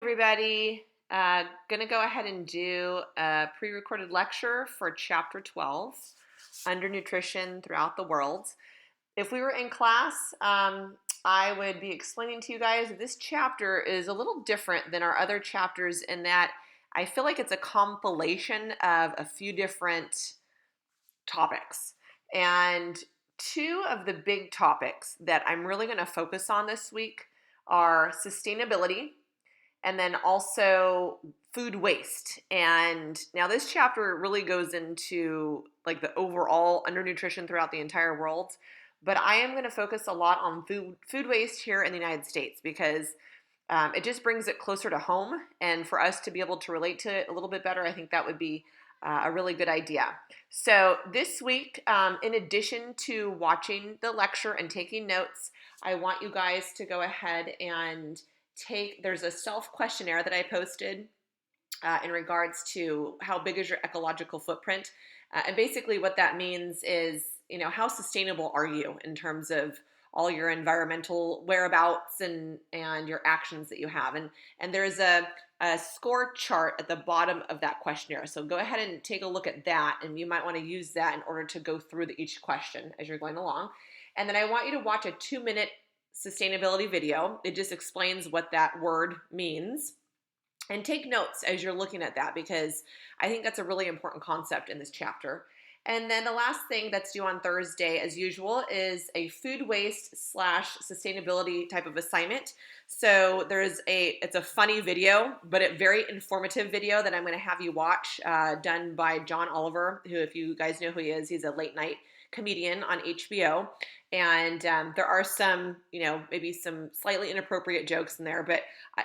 Everybody. Gonna go ahead and do a pre-recorded lecture for Chapter 12, Under Nutrition Throughout the World. If we were in class, I would be explaining to you guys that this chapter is a little different than our other chapters in that I feel like it's a compilation of a few different topics. And two of the big topics that I'm really going to focus on this week are sustainability and then also food waste. And now this chapter really goes into like the overall undernutrition throughout the entire world. But I am going to focus a lot on food waste here in the United States because it just brings it closer to home. And for us to be able to relate to it a little bit better, I think that would be a really good idea. So this week, in addition to watching the lecture and taking notes, I want you guys to go ahead and there's a self-questionnaire that I posted in regards to how big is your ecological footprint. And basically what that means is, how sustainable are you in terms of all your environmental whereabouts and your actions that you have. And there's a score chart at the bottom of that questionnaire. So go ahead and take a look at that, and you might want to use that in order to go through each question as you're going along. And then I want you to watch a 2-minute sustainability video. It just explains what that word means. And take notes as you're looking at that because I think that's a really important concept in this chapter. And then the last thing that's due on Thursday, as usual, is a food waste / sustainability type of assignment. So it's a funny video, but a very informative video that I'm going to have you watch, done by John Oliver, who, if you guys know who he is, he's a late night comedian on HBO. And there are some, maybe some slightly inappropriate jokes in there, but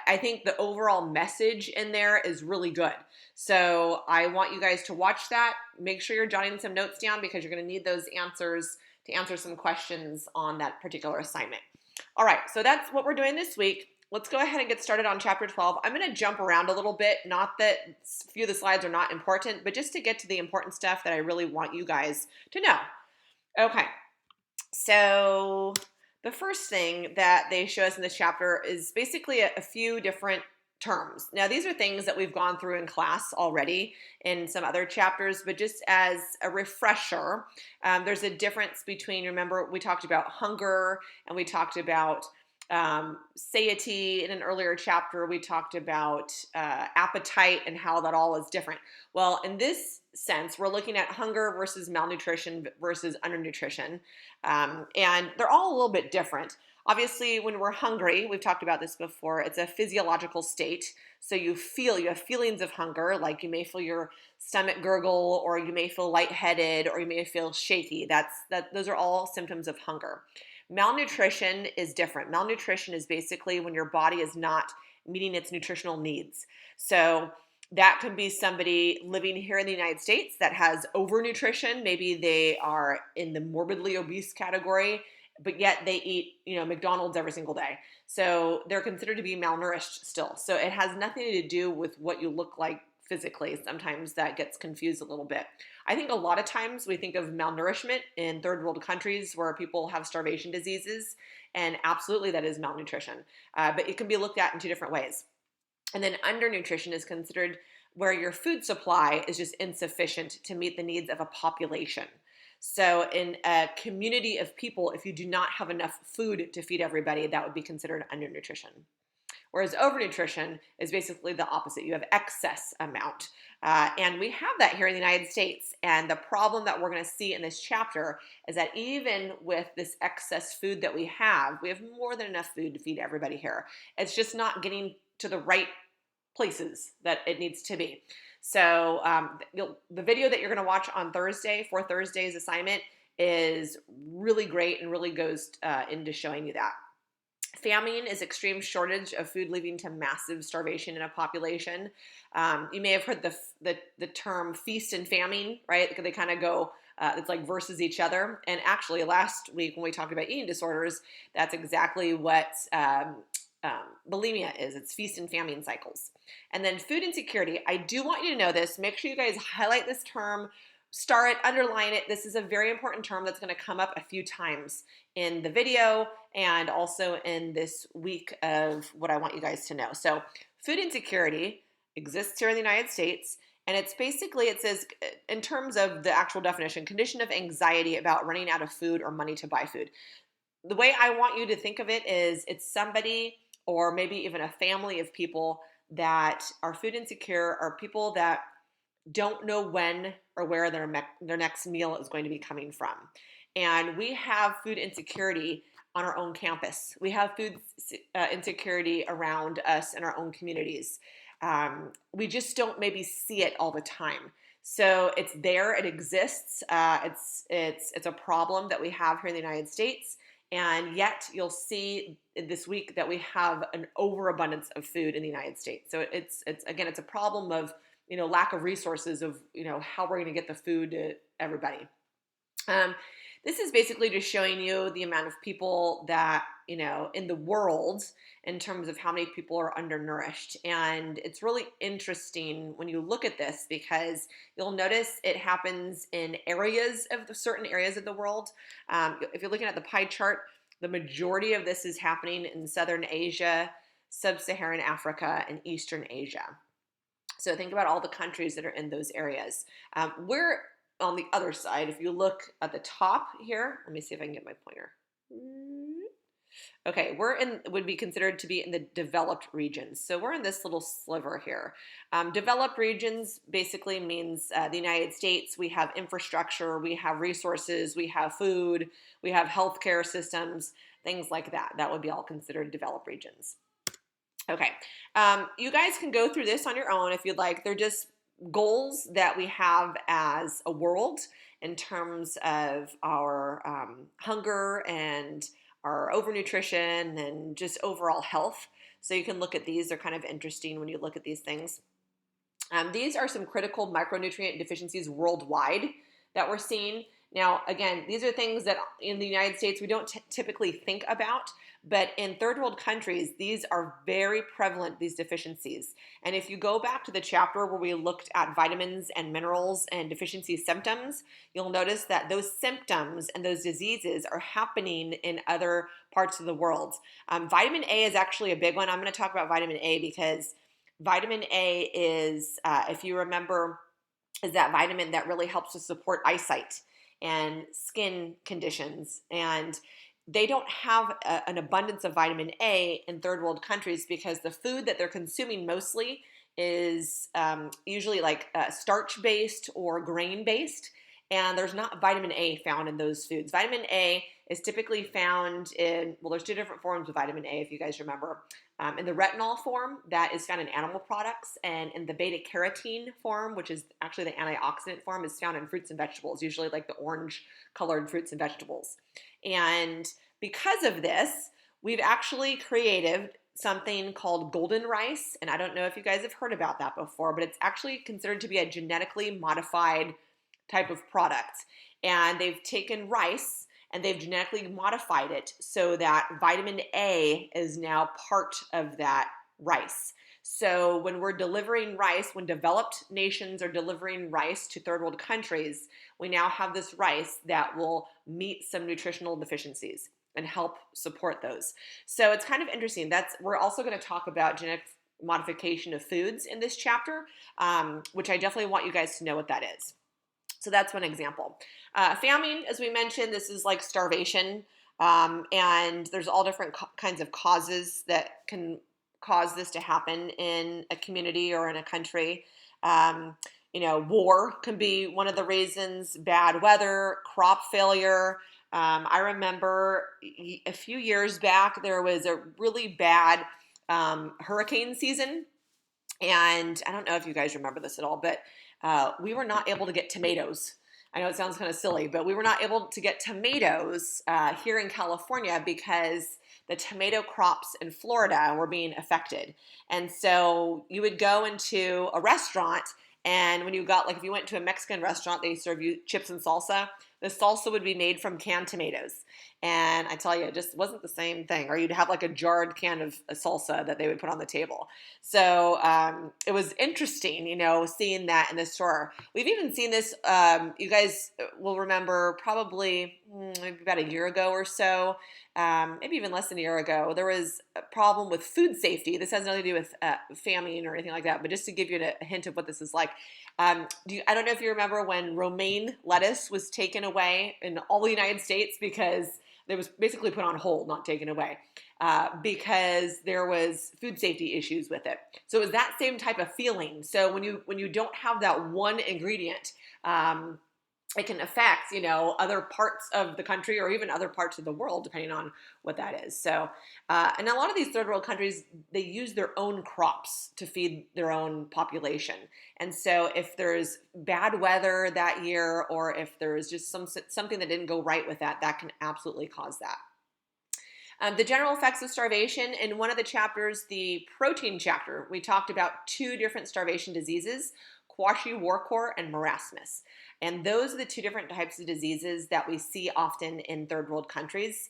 I think the overall message in there is really good. So I want you guys to watch that. Make sure you're jotting some notes down because you're going to need those answers to answer some questions on that particular assignment. All right, so that's what we're doing this week. Let's go ahead and get started on Chapter 12. I'm going to jump around a little bit. Not that a few of the slides are not important, but just to get to the important stuff that I really want you guys to know. Okay. So the first thing that they show us in this chapter is basically a few different terms. Now, these are things that we've gone through in class already in some other chapters, but just as a refresher, there's a difference between, remember, we talked about hunger and we talked about satiety in an earlier chapter. We talked about appetite and how that all is different. Well, in this sense, we're looking at hunger versus malnutrition versus undernutrition, and they're all a little bit different. Obviously, when we're hungry, we've talked about this before, it's a physiological state. So you have feelings of hunger, like you may feel your stomach gurgle, or you may feel lightheaded, or you may feel shaky. Those are all symptoms of hunger. Malnutrition is different. Malnutrition is basically when your body is not meeting its nutritional needs. So that could be somebody living here in the United States that has overnutrition. Maybe they are in the morbidly obese category, but yet they eat, McDonald's every single day. So they're considered to be malnourished still. So it has nothing to do with what you look like physically. Sometimes that gets confused a little bit. I think a lot of times we think of malnourishment in third world countries where people have starvation diseases, and absolutely that is malnutrition. But it can be looked at in two different ways. And then undernutrition is considered where your food supply is just insufficient to meet the needs of a population. So in a community of people, if you do not have enough food to feed everybody, that would be considered undernutrition. Whereas overnutrition is basically the opposite. You have excess amount. And we have that here in the United States. And the problem that we're going to see in this chapter is that even with this excess food that we have more than enough food to feed everybody here. It's just not getting to the right places that it needs to be. So the video that you're going to watch on Thursday for Thursday's assignment is really great and really goes into showing you that. Famine is extreme shortage of food leading to massive starvation in a population. You may have heard the term feast and famine, right? They kind of go, it's like versus each other. And actually last week when we talked about eating disorders, that's exactly what bulimia is. It's feast and famine cycles. And then food insecurity. I do want you to know this. Make sure you guys highlight this term, star it, underline it. This is a very important term that's going to come up a few times in the video and also in this week of what I want you guys to know. So food insecurity exists here in the United States, and it's basically, it says, in terms of the actual definition, condition of anxiety about running out of food or money to buy food. The way I want you to think of it is it's somebody or maybe even a family of people that are food insecure, or people that don't know when or where their next meal is going to be coming from. And we have food insecurity on our own campus. We have food insecurity around us in our own communities. We just don't maybe see it all the time. So it's there, it exists. It's a problem that we have here in the United States. And yet you'll see this week that we have an overabundance of food in the United States. So it's again, it's a problem of, lack of resources of, how we're going to get the food to everybody. This is basically just showing you the amount of people that, in the world, in terms of how many people are undernourished. And it's really interesting when you look at this, because you'll notice it happens in certain areas of the world. If you're looking at the pie chart, the majority of this is happening in Southern Asia, Sub-Saharan Africa, and Eastern Asia. So think about all the countries that are in those areas. We're on the other side. If you look at the top here, let me see if I can get my pointer. Okay, would be considered to be in the developed regions. So we're in this little sliver here. Developed regions basically means the United States. We have infrastructure, we have resources, we have food, we have healthcare systems, things like that. That would be all considered developed regions. Okay, you guys can go through this on your own if you'd like. They're just goals that we have as a world in terms of our hunger and our overnutrition and just overall health. So you can look at these. They're kind of interesting when you look at these things. These are some critical micronutrient deficiencies worldwide that we're seeing. Now, again, these are things that in the United States we don't typically think about, but in third world countries, these are very prevalent, these deficiencies. And if you go back to the chapter where we looked at vitamins and minerals and deficiency symptoms, you'll notice that those symptoms and those diseases are happening in other parts of the world. Vitamin A is actually a big one. I'm going to talk about vitamin A because vitamin A is, if you remember, is that vitamin that really helps to support eyesight and skin conditions. And they don't have an abundance of vitamin A in third world countries because the food that they're consuming mostly is usually like starch-based or grain-based, and there's not vitamin A found in those foods. Vitamin A is typically found in, well, there's two different forms of vitamin A, if you guys remember. In the retinol form, that is found in animal products, and in the beta-carotene form, which is actually the antioxidant form, is found in fruits and vegetables, usually like the orange-colored fruits and vegetables. And because of this, we've actually created something called golden rice, and I don't know if you guys have heard about that before, but it's actually considered to be a genetically modified type of product. And they've taken rice and they've genetically modified it so that vitamin A is now part of that rice. So when we're delivering rice, when developed nations are delivering rice to third world countries, we now have this rice that will meet some nutritional deficiencies and help support those. So it's kind of interesting. We're also going to talk about genetic modification of foods in this chapter, which I definitely want you guys to know what that is. So that's one example. Famine, as we mentioned, this is like starvation, and there's all different kinds of causes that can cause this to happen in a community or in a country. War can be one of the reasons, bad weather, crop failure. I remember a few years back, there was a really bad hurricane season, and I don't know if you guys remember this at all, but we were not able to get tomatoes. I know it sounds kind of silly, but we were not able to get tomatoes here in California because the tomato crops in Florida were being affected. And so you would go into a restaurant, and when you got, like if you went to a Mexican restaurant, they serve you chips and salsa. the salsa would be made from canned tomatoes. And I tell you, it just wasn't the same thing. Or you'd have like a jarred can of salsa that they would put on the table. So it was interesting, seeing that in the store. We've even seen this, you guys will remember probably maybe about a year ago or so, maybe even less than a year ago, there was a problem with food safety. This has nothing to do with famine or anything like that, but just to give you a hint of what this is like. I don't know if you remember when romaine lettuce was taken away in all the United States because it was basically put on hold, not taken away, because there was food safety issues with it. So it was that same type of feeling. So when you don't have that one ingredient, it can affect, other parts of the country or even other parts of the world, depending on what that is. So, and a lot of these third world countries, they use their own crops to feed their own population. And so if there's bad weather that year, or if there's just something that didn't go right with that, that can absolutely cause that. The general effects of starvation. In one of the chapters, the protein chapter, we talked about two different starvation diseases, kwashiorkor and marasmus. And those are the two different types of diseases that we see often in third world countries.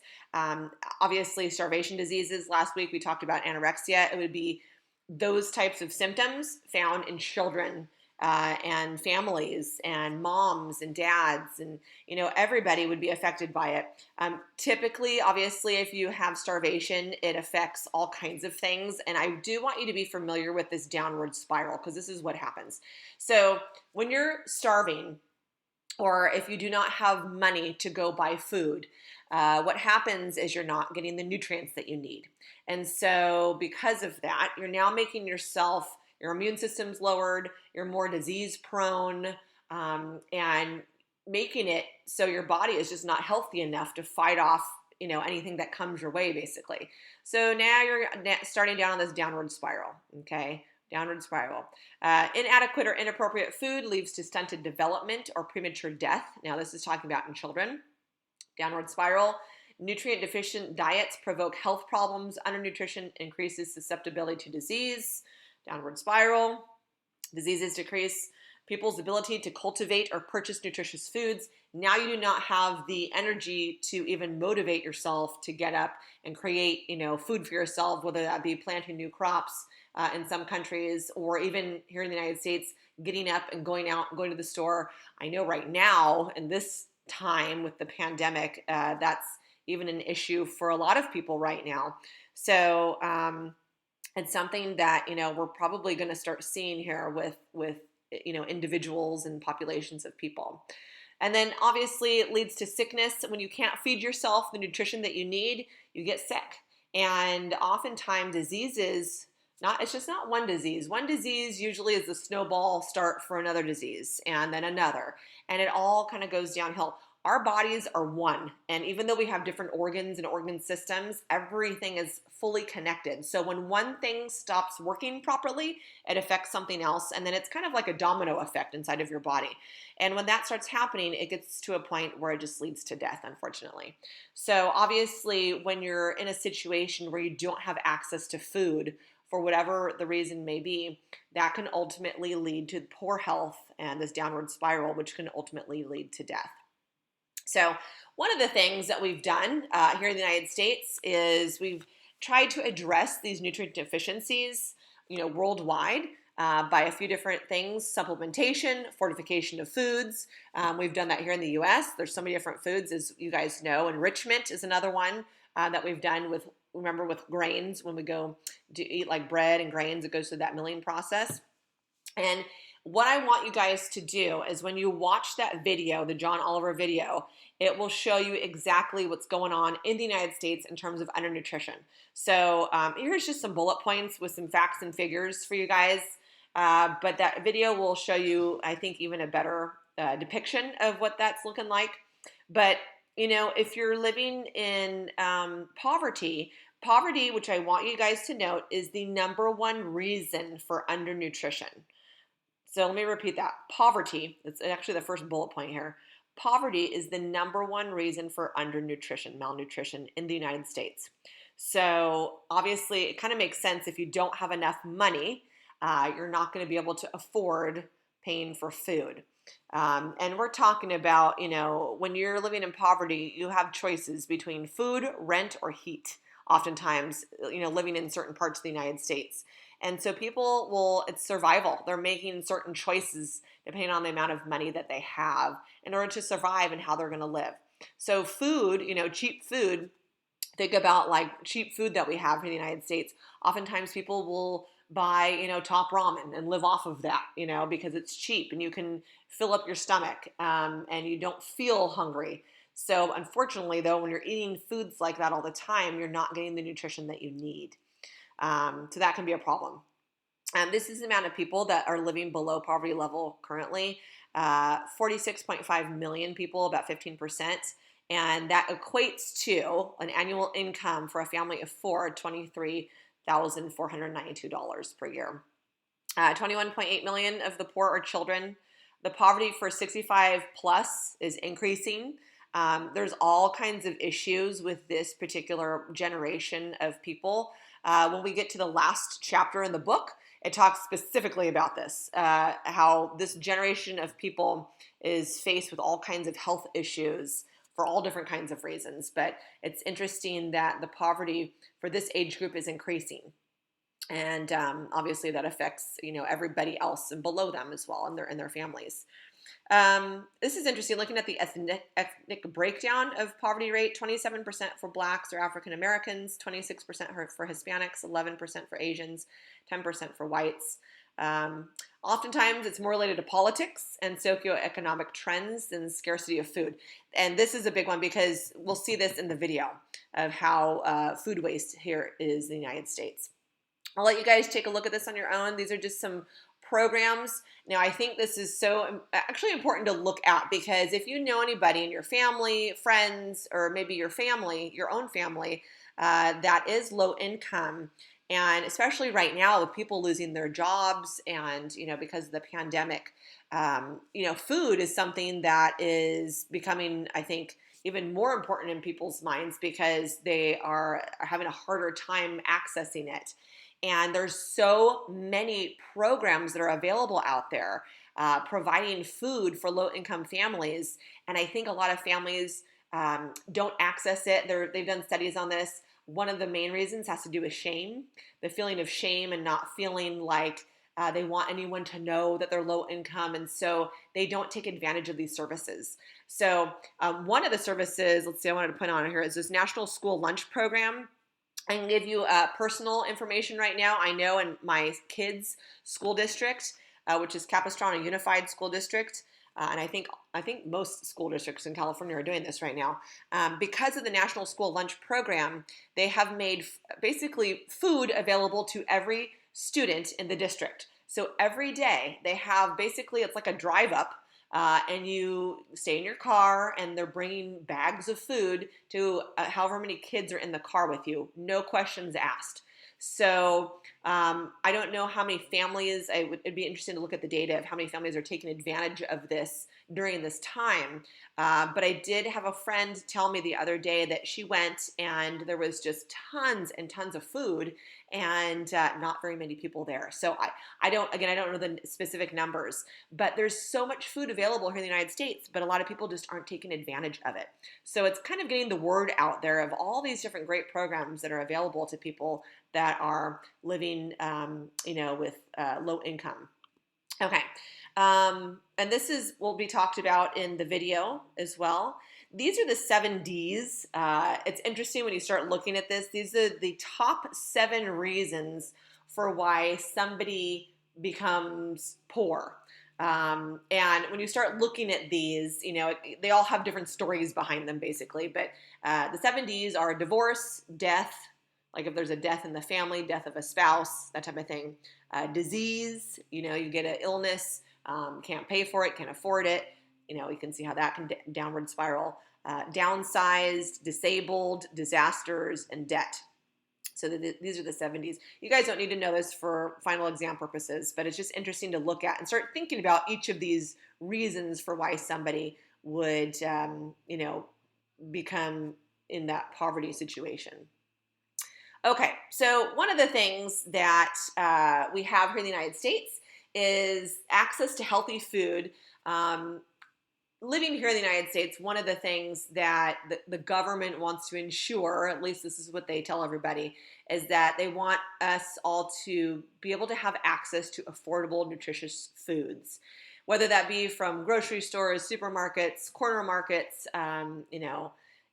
Obviously, starvation diseases, last week we talked about anorexia. It would be those types of symptoms found in children and families and moms and dads, and everybody would be affected by it. Typically, obviously, if you have starvation, it affects all kinds of things, and I do want you to be familiar with this downward spiral, because this is what happens. So when you're starving, or if you do not have money to go buy food, what happens is you're not getting the nutrients that you need. And so because of that, you're now making your immune system's lowered, you're more disease prone, and making it so your body is just not healthy enough to fight off anything that comes your way, basically. So now you're starting down on this downward spiral, okay? Downward spiral. Inadequate or inappropriate food leads to stunted development or premature death. Now, this is talking about in children. Downward spiral. Nutrient deficient diets provoke health problems. Undernutrition increases susceptibility to disease. Downward spiral. Diseases decrease people's ability to cultivate or purchase nutritious foods. Now you do not have the energy to even motivate yourself to get up and create, food for yourself, whether that be planting new crops in some countries, or even here in the United States, getting up and going out and going to the store. I know right now in this time with the pandemic, that's even an issue for a lot of people right now. So it's something that, we're probably going to start seeing here with individuals and populations of people. And then obviously it leads to sickness. When you can't feed yourself the nutrition that you need, you get sick. And oftentimes diseases, it's just not one disease. One disease usually is the snowball start for another disease, and then another. And it all kind of goes downhill. Our bodies are one, and even though we have different organs and organ systems, everything is fully connected. So when one thing stops working properly, it affects something else, and then it's kind of like a domino effect inside of your body. And when that starts happening, it gets to a point where it just leads to death, unfortunately. So obviously, when you're in a situation where you don't have access to food, for whatever the reason may be, that can ultimately lead to poor health and this downward spiral, which can ultimately lead to death. So one of the things that we've done here in the United States is we've tried to address these nutrient deficiencies, worldwide by a few different things: supplementation, fortification of foods. We've done that here in the U.S. There's so many different foods, as you guys know. Enrichment is another one that we've done with grains. When we go to eat like bread and grains, it goes through that milling process. And what I want you guys to do is when you watch that video, the John Oliver video, it will show you exactly what's going on in the United States in terms of undernutrition. So here's just some bullet points with some facts and figures for you guys. But that video will show you, I think, even a better depiction of what that's looking like. But, if you're living in poverty, which I want you guys to note, is the number one reason for undernutrition. So let me repeat that. Poverty, it's actually the first bullet point here. Poverty is the number one reason for undernutrition, malnutrition in the United States. So obviously it kind of makes sense. If you don't have enough money, you're not going to be able to afford paying for food. And we're talking about, when you're living in poverty, you have choices between food, rent, or heat. Oftentimes, living in certain parts of the United States. And so people it's survival. They're making certain choices depending on the amount of money that they have in order to survive and how they're going to live. So food, cheap food, think about like cheap food that we have in the United States. Oftentimes people will buy, top ramen and live off of that, because it's cheap and you can fill up your stomach and you don't feel hungry. So unfortunately, though, when you're eating foods like that all the time, you're not getting the nutrition that you need. So that can be a problem. This is the amount of people that are living below poverty level currently. 46.5 million people, about 15%. And that equates to an annual income for a family of four, $23,492 per year. 21.8 million of the poor are children. The poverty for 65 plus is increasing. There's all kinds of issues with this particular generation of people. When we get to the last chapter in the book, it talks specifically about this, how this generation of people is faced with all kinds of health issues for all different kinds of reasons. But it's interesting that the poverty for this age group is increasing. And obviously that affects, everybody else and below them as well and their families. This is interesting, looking at the ethnic breakdown of poverty rate. 27% for blacks or African Americans, 26% for Hispanics, 11% for Asians, 10% for whites. Oftentimes it's more related to politics and socioeconomic trends than scarcity of food. And this is a big one because we'll see this in the video of how food waste here is in the United States. I'll let you guys take a look at this on your own. These are just some programs. Now, I think this is so actually important to look at, because if you know anybody in your family, friends, or maybe your family, your own family, that is low income, and especially right now with people losing their jobs and, because of the pandemic, food is something that is becoming, I think, even more important in people's minds because they are having a harder time accessing it. And there's so many programs that are available out there providing food for low-income families. And I think a lot of families don't access it. They've done studies on this. One of the main reasons has to do with shame, the feeling of shame and not feeling like they want anyone to know that they're low income. And so they don't take advantage of these services. So one of the services, let's see, I wanted to put on here is this National School Lunch Program. I can give you personal information right now. I know in my kids' school district, which is Capistrano Unified School District, and I think most school districts in California are doing this right now. Because of the National School Lunch Program, they have made basically food available to every student in the district. So every day they have basically, it's like a drive up. And you stay in your car and they're bringing bags of food to however many kids are in the car with you. No questions asked. So I don't know how many families, it'd be interesting to look at the data of how many families are taking advantage of this during this time. But I did have a friend tell me the other day that she went and there was just tons and tons of food and not very many people there. So I don't know the specific numbers, but there's so much food available here in the United States, but a lot of people just aren't taking advantage of it. So it's kind of getting the word out there of all these different great programs that are available to people that are living, with low income. Okay. And this will be talked about in the video as well. These are the 7 Ds. It's interesting when you start looking at this. These are the top 7 reasons for why somebody becomes poor. And when you start looking at these, they all have different stories behind them basically. But the 7 Ds are divorce, death, like if there's a death in the family, death of a spouse, that type of thing. Disease, you get an illness, can't pay for it, can't afford it. You can see how that can downward spiral. Downsized, disabled, disasters, and debt. So these are the 7 Ds. You guys don't need to know this for final exam purposes, but it's just interesting to look at and start thinking about each of these reasons for why somebody would, become in that poverty situation. Okay, so one of the things that we have here in the United States is access to healthy food. Living here in the United States, one of the things that the government wants to ensure, at least this is what they tell everybody, is that they want us all to be able to have access to affordable, nutritious foods, whether that be from grocery stores, supermarkets, corner markets,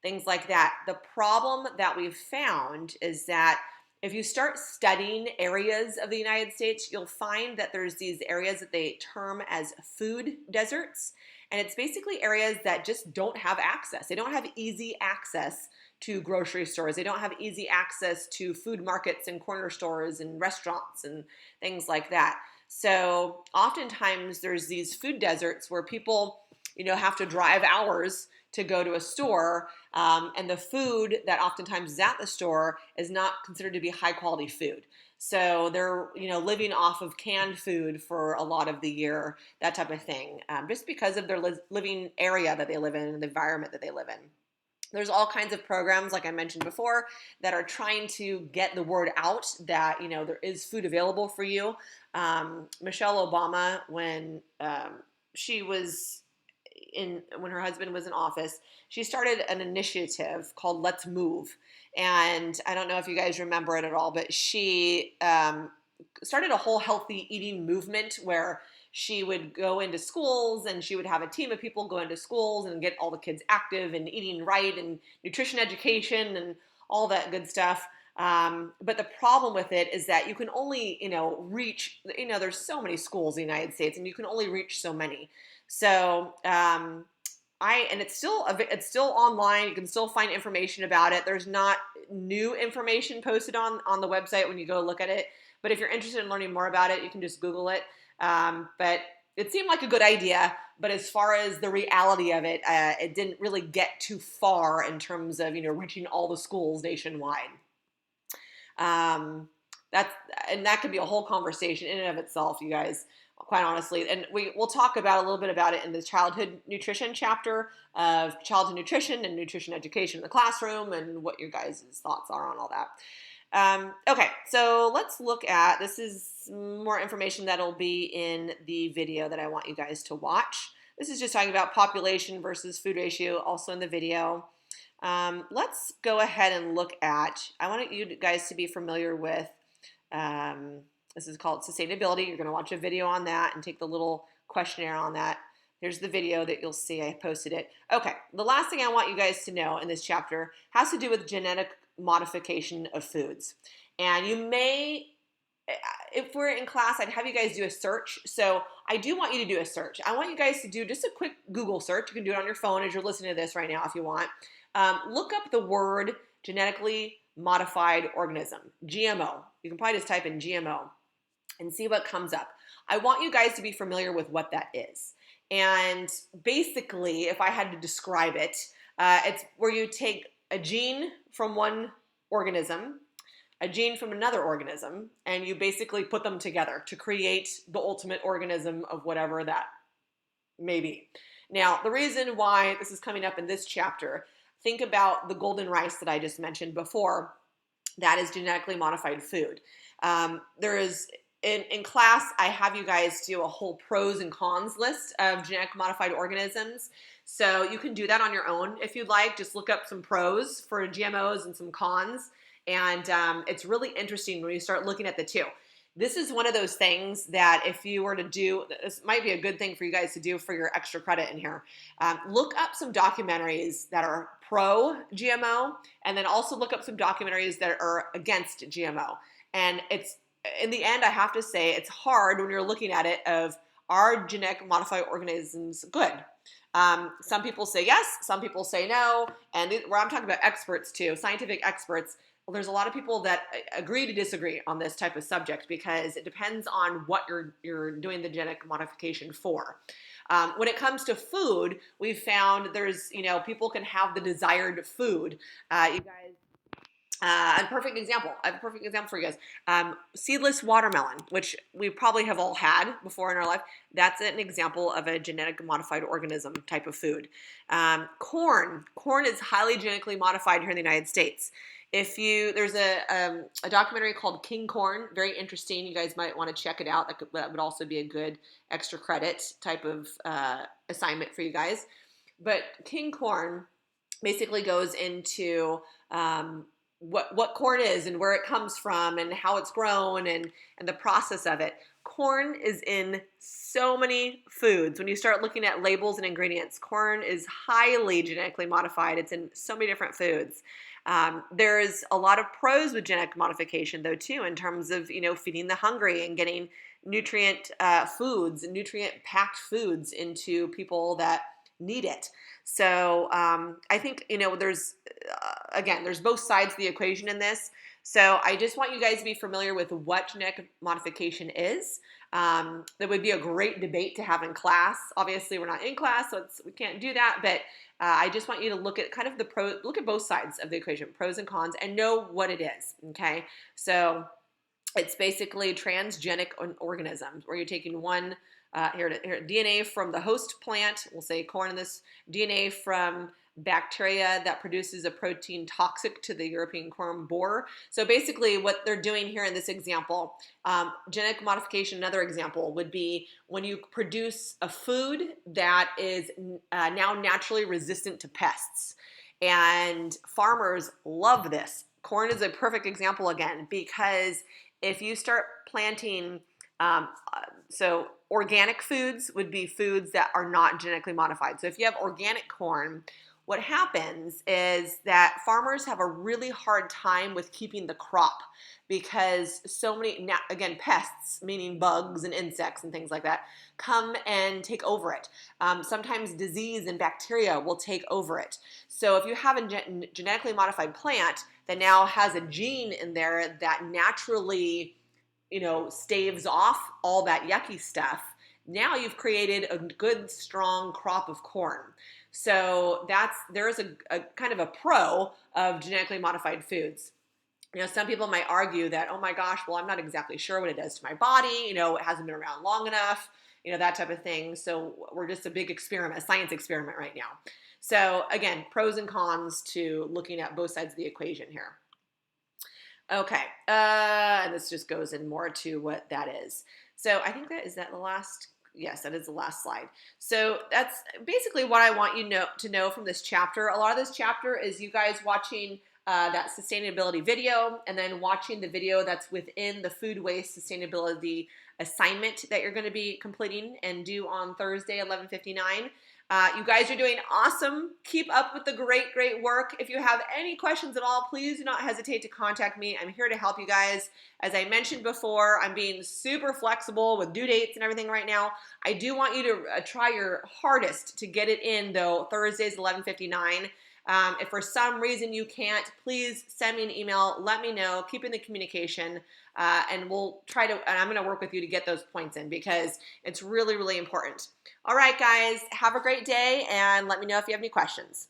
things like that. The problem that we've found is that if you start studying areas of the United States, you'll find that there's these areas that they term as food deserts. And it's basically areas that just don't have access. They don't have easy access to grocery stores. They don't have easy access to food markets and corner stores and restaurants and things like that. So oftentimes there's these food deserts where people, have to drive hours to go to a store, and the food that oftentimes is at the store is not considered to be high quality food. So they're, living off of canned food for a lot of the year, that type of thing, just because of their living area that they live in and the environment that they live in. There's all kinds of programs, like I mentioned before, that are trying to get the word out that, there is food available for you. Michelle Obama, when she was when her husband was in office, she started an initiative called Let's Move. And I don't know if you guys remember it at all, but she started a whole healthy eating movement where she would go into schools and she would have a team of people go into schools and get all the kids active and eating right and nutrition education and all that good stuff. But the problem with it is that you can only, reach, there's so many schools in the United States and you can only reach so many. So, it's still online. You can still find information about it. There's not new information posted on the website when you go look at it. But if you're interested in learning more about it, you can just Google it. But it seemed like a good idea. But as far as the reality of it, it didn't really get too far in terms of, reaching all the schools nationwide. That could be a whole conversation in and of itself, you guys, quite honestly. And we'll talk about a little bit about it in the childhood nutrition chapter of childhood nutrition and nutrition education in the classroom and what your guys' thoughts are on all that. Okay, so let's look at, this is more information that'll be in the video that I want you guys to watch. This is just talking about population versus food ratio, also in the video. Let's go ahead and look at, I want you guys to be familiar with, this is called sustainability. You're going to watch a video on that and take the little questionnaire on that. Here's the video that you'll see. I posted it. Okay, the last thing I want you guys to know in this chapter has to do with genetic modification of foods. And you may, if we're in class, I'd have you guys do a search. So I do want you to do a search. I want you guys to do just a quick Google search. You can do it on your phone as you're listening to this right now if you want. Look up the word genetically modified organism, GMO. You can probably just type in GMO and see what comes up. I want you guys to be familiar with what that is. And basically, if I had to describe it, it's where you take a gene from one organism, a gene from another organism, and you basically put them together to create the ultimate organism of whatever that may be. Now, the reason why this is coming up in this chapter, think about the golden rice that I just mentioned before. That is genetically modified food. There is, in class, I have you guys do a whole pros and cons list of genetic modified organisms. So you can do that on your own if you'd like. Just look up some pros for GMOs and some cons. And it's really interesting when you start looking at the two. This is one of those things that if you were to do, this might be a good thing for you guys to do for your extra credit in here. Look up some documentaries that are pro-GMO, and then also look up some documentaries that are against GMO. And it's, in the end, I have to say, it's hard when you're looking at it of, are genetic modified organisms good? Some people say yes, some people say no, and where I'm talking about experts too, scientific experts. Well, there's a lot of people that agree to disagree on this type of subject because it depends on what you're doing the genetic modification for. When it comes to food, we've found there's, people can have the desired food. You guys, a perfect example. I have a perfect example for you guys. Seedless watermelon, which we probably have all had before in our life. That's an example of a genetic modified organism type of food. Corn is highly genetically modified here in the United States. There's a documentary called King Corn, very interesting. You guys might want to check it out. That would also be a good extra credit type of assignment for you guys. But King Corn basically goes into what corn is and where it comes from and how it's grown and the process of it. Corn is in so many foods. When you start looking at labels and ingredients, corn is highly genetically modified. It's in so many different foods. There's a lot of pros with genetic modification, though, too, in terms of feeding the hungry and getting nutrient foods and nutrient-packed foods into people that need it. So I think there's there's both sides of the equation in this. So I just want you guys to be familiar with what genetic modification is. That would be a great debate to have in class. Obviously, we're not in class, so we can't do that. But I just want you to look at kind of look at both sides of the equation, pros and cons, and know what it is. Okay, so it's basically transgenic organisms, where you're taking one DNA from the host plant. We'll say corn in this, DNA from bacteria that produces a protein toxic to the European corn borer. So basically what they're doing here in this example, genetic modification, another example would be when you produce a food that is now naturally resistant to pests. And farmers love this. Corn is a perfect example again, because if you start planting, so organic foods would be foods that are not genetically modified. So if you have organic corn, what happens is that farmers have a really hard time with keeping the crop because so many, again, pests, meaning bugs and insects and things like that, come and take over it. Sometimes disease and bacteria will take over it. So if you have a genetically modified plant that now has a gene in there that naturally, staves off all that yucky stuff, now you've created a good, strong crop of corn. So there's a kind of a pro of genetically modified foods. Some people might argue that, oh my gosh, well, I'm not exactly sure what it does to my body. It hasn't been around long enough, that type of thing. So we're just a big experiment, a science experiment right now. So again, pros and cons to looking at both sides of the equation here. Okay, and this just goes in more to what that is. So I think is that the last. Yes, that is the last slide. So that's basically what I want you to know from this chapter. A lot of this chapter is you guys watching that sustainability video and then watching the video that's within the food waste sustainability assignment that you're going to be completing and due on Thursday, 11:59. You guys are doing awesome. Keep up with the great work. If you have any questions at all, please do not hesitate to contact me. I'm here to help you guys. As I mentioned before, I'm being super flexible with due dates and everything right now. I do want you to try your hardest to get it in, though. Thursday's 11:59. If for some reason you can't, please send me an email. Let me know. Keep in the communication, and we'll try to. And I'm going to work with you to get those points in because it's really important. All right, guys. Have a great day, and let me know if you have any questions.